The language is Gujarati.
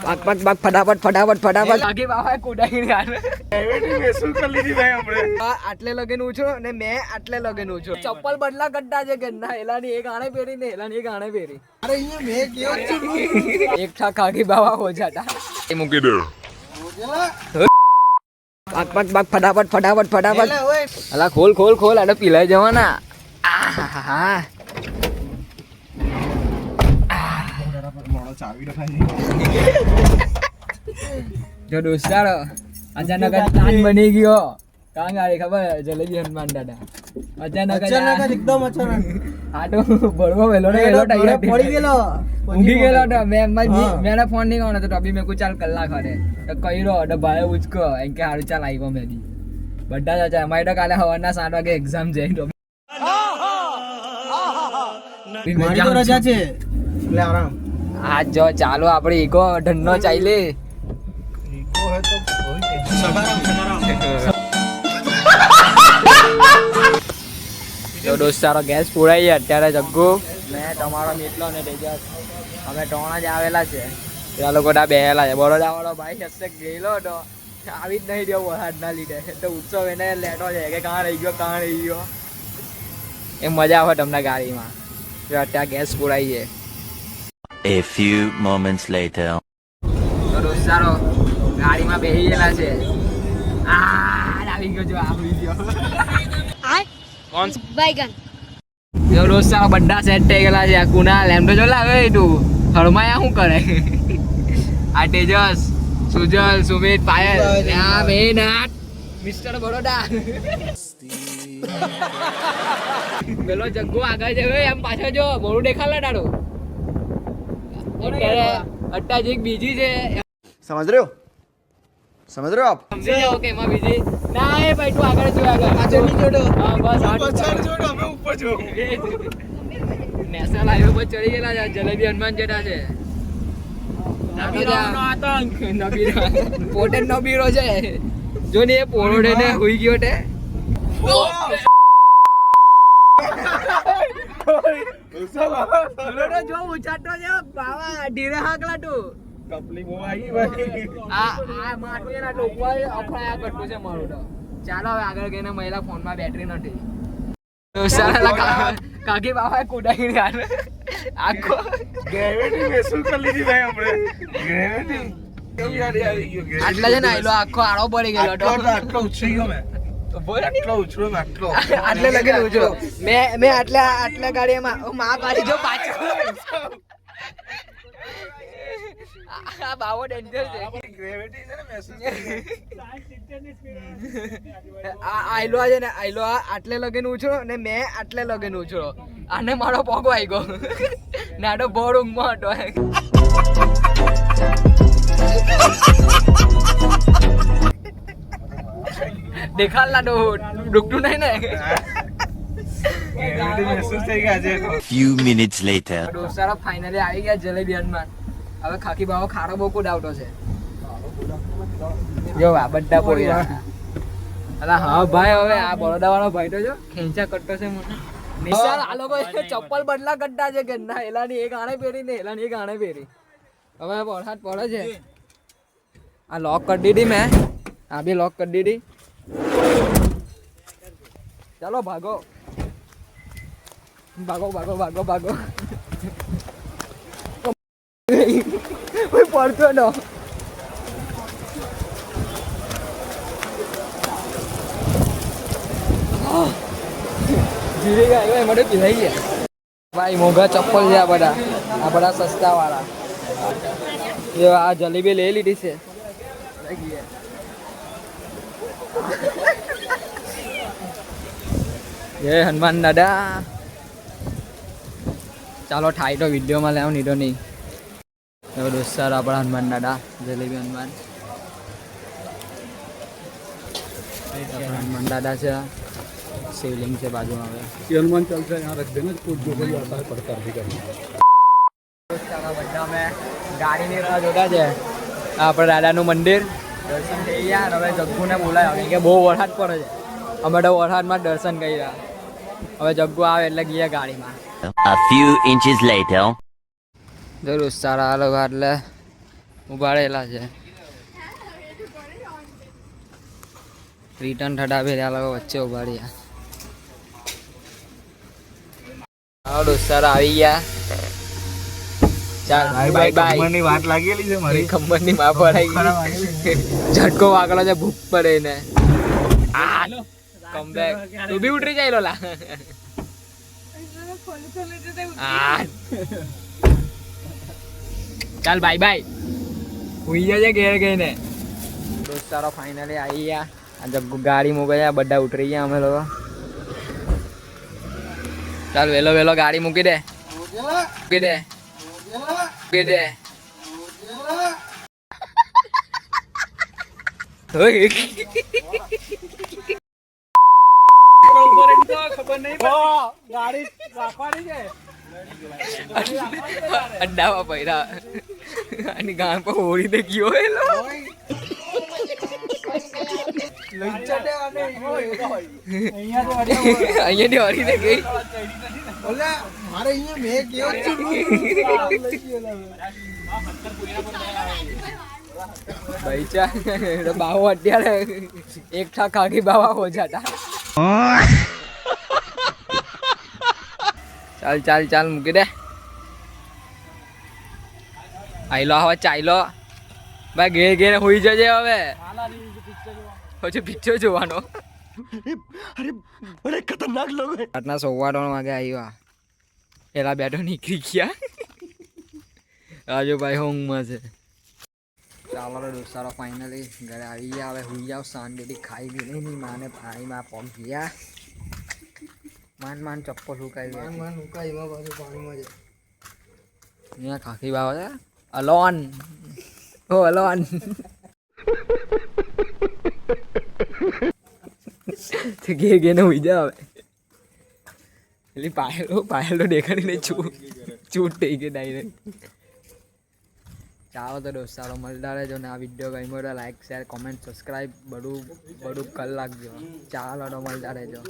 ભાગ ભાગ ભાગ ફટાફટ ફટાફટ ફટાફટ આગે બાવા કુડાઈ યાર શું કરી લીધી ભાઈ આપણે આટલે લગન ઉછો ને મેં આટલે લગન ઉછો ચપ્પલ બદલા ગड्ढा છે કે ના એલાની એક આણે પહેરી ને એલાની એક આણે પહેરી અરે અહીંયા મેં કેવો છું એક ઠા કાગી બાવા હો જાતા એ મૂકી દે ભાગ ભાગ ભાગ ફટાફટ ફટાફટ ફટાફટ અલા ખોલ ખોલ ખોલ આને પીલાઈ જવાના આહાહા જો દોસ્તારો અચાનક તાન બની ગયો કાં ગાડી ખબર જલેબી હનુમાન દાદા અચાનક એકદમ અચાનક આ તો બળવો વેલો ને વેલો ટાઈર પડી ગયેલો ઊંઘી ગયેલો તો મેં ફોન નહીં કરવાનો તો ટોપી મેં કોઈ ચાલ કલાક હરે તો કઈરો તો ભાઈ ઉચકો એમ કે હારું ચાલ આવ્યો મેં દી બધા જ અચ્છા અમારી તો કાલે સવારના 7 વાગે એક્ઝામ છે મારી તો રજા છે એટલે આરામ આજ જો ચાલો આપણે ઈકો ઢન્નો ચાલે ઈકો હે તો સગારામ જો દોસ્તારો ગેસ પૂરાઈ અત્યારે જગ્ગુ મેં તમારો મીટલો ને તેજસ અમે ટોણા જ આવેલા છે ત્યાં લોકો ત્યાં બેહેલા છે બરોડા વાળો ભાઈ હશે ગયેલો તો આવી જ નહીં રહ્યો વરસાદના લીધે તો ઉત્સવ એને લેટો છે કે કાં રહી ગયો એ મજા આવે તમને ગાડીમાં જો અત્યારે ગેસ પૂરાઈ છે. A few moments later. તો દોસ્તારો ગાડીમાં બેસી ગયેલા છે આવી ગયો જો આવી ગયો કોણ बैगन જો દોસ્તારો બધા સેટ થઈ ગયેલા છે આ કુનાલ એમ તો જો લાવે તું હળમાયા શું કરે આ તેજસ સુજલ સુમિત પાયલ આ મેનાટ મિસ્ટર બરોડા પેલો જગ્ગો આગળ છે એમ પાછળ જો મોડું દેખાડે તારું અત્યારે અટ્ટા જે બીજી છે સમજ રહ્યો આપ સમજી જાઓ કે એમાં બીજી ના એ ભાઈ તું આગળ જો આગળ પાછળની જોડો હા બસ પાછળ જોડો અમે ઉપર જો નેશનલ હાઈવે પર ચડી ગયેલા છે જલેબી હનુમાન જેટા છે પોતે નબીરો છે જો ને એ પોરોડે ને હુઈ ગયો તે જો ઉચાટો છે બાવા ધીરે હાકલા તું કપલી બહુ આવી ભાઈ આ માટું એના ઉપર અફળાયા કરતું છે મારું તો ચાલો હવે આગળ ગઈને મહિલા ફોનમાં બેટરી નથી કાકી બાબા કુડાઈ યાર આખો ગ્રેવિટી મેં શું કરી લીધી ભાઈ આપણે ગ્રેવિટી આટલા છે ને આયલો આખો આડો પડી ગયેલો આટલો ઉછળી ગયો મેં આટલો ઉછળો મેં આટલે લગી ઉછળો મેં આટલા ગાડીમાં માં પાડી જો પાછો આ બાવો ડેન્જર છે ગ્રેવિટી છે ને મહેસૂસ આ આયલો છે ને આયલો આટલે લગીને ઉછળો ને મેં આટલે લગીને ઉછળો આને મારો પોગો આવી ગયો ને આડો બોર ઊંઘમાં હતો દેખાડલા તો ડૂબતું નહીં ને ગ્રેવિટી મહેસૂસ થઈ ગયા છે Few minutes later. દોસ્તારો ફાઇનલી આવી ગયા જલેબી હનુમાન હવે ખાકી બાવો ખારો બોકો ડાવટો છે જો આ બધા પોઈ અલા હા ભાઈ હવે આ બરોડા વાળો ભાઈ તો જો ખેંચા કટ્ટો છે મને નિશાળ આ લોકો ચપ્પલ બદલા ગड्ढा છે કે ના એલાની એક આણે પહેરી ને એલાની એક આણે પહેરી હવે વરસાદ પડે છે આ લોક કરી દીધી મેં આ બી લોક કરી દીધી ચાલો ભાગો ભાગો ભાગો ભાગો ભાગો કોઈ પડતો ન જીરી ગયા એમાં તો પીલાઈ ગયા ભાઈ મોંઘા ચપ્પલ છે આ બધા સસ્તા વાળા એ આ જલેબી લઈ લીધી છે જય હનુમાન દાદા ચાલો થાય તો વિડીયોમાં લેવા નીધો નહીં હવે દોસ્તાર આપણા હનુમાન દાદા જલેબી હનુમાન હનુમાન દાદા છે શિવલિંગ છે બાજુમાં હવે हनुमान चलते हैं यहाँ रख देना कुछ जो कोई आता है पड़ता है બધા અમે ગાડીની રાહ જોતા છે આપણે દાદાનું મંદિર દર્શન થઈ ગયા હવે જગ્ગુને બોલાવ્યો કેમ કે બહુ વરસાદ પડે છે અમે તો વરસાદમાં દર્શન કર્યા હવે જગ્ગુ આવે એટલે ગયા ગાડીમાં A few inches later. જરૂર સારા લોકો એટલે ઉભા રહેલા છે. રિટર્ન થતા ફેર્યા લોકો વચ્ચે ઉભા રહ્યા. આવો દોસ્તારો આવી ગયા. ચાલ બાય બાય. ખમણની વાત લાગેલી છે મારી. ખંભરની માં પડાઈ ગઈ. ઝટકો વાગલો છે ભૂખ પડે ને. Come back. તું બી ઉતરી જાય લોલા. ચાલ બાય બાય. હુઈ જજે ઘેર ગઈને. દોસ્તારો ફાઇનલી આવી ગયા. આ જગ્ગુ ગાડી મૂકે છે. બધા ઉતરી ગયા અમે લોકો. ચાલ વેલો વેલો ગાડી મૂકી દે. મૂકી દે. મૂકી દે. ગાડી રાખવાની છે. અડ્ડાવા પૈરા અને ગામ પર હોળી દે ગયો એલો. અહીંયાથી હરી દે ગઈ. ભાઈ ચા બાવો અત્યારે એક ઠા ખાગી બાવા હો જાતા. ચાલ ચાલ ચાલ મૂકી દે. આઈલો હવે ચાઈલો ભાઈ ઘેર ઘેર હોઈ જજે હવે. પછી પિક્ચર જોવાનો. અરે ખતરનાક લોકો. રાતના 3:15 વાગે આવ્યા. પેલા બેઠો નીકળી ગયા. રાજુભાઈ ઊંઘમાં છે. ચાલો દોસ્તારો ફાઇનલી ઘરે આવી ગયા. હવે હુઈ જાવ શાંતિથી. ખાઈ ગઈ નહીં માને પાણીમાં પગ ગયા. માન ચપ્પલ સુકાઈ ગયા. અહીંયા ખાખી બાવા છે. અલોન ઓ અલોન. ઘેર ઘેને હુઈ જાવ હવે. એટલે પાયલો દેખાડીને ચૂટ થઈ ગઈ ડાયરેક્ટ. ચાલો તો દોસ્તારો મળતા રહેજો ને આ વિડીયો ગમ્યો તો લાઈક શેર કોમેન્ટ સબસ્ક્રાઈબ બધું કરી નાખજો. ચાલો તો મળતા રહેજો.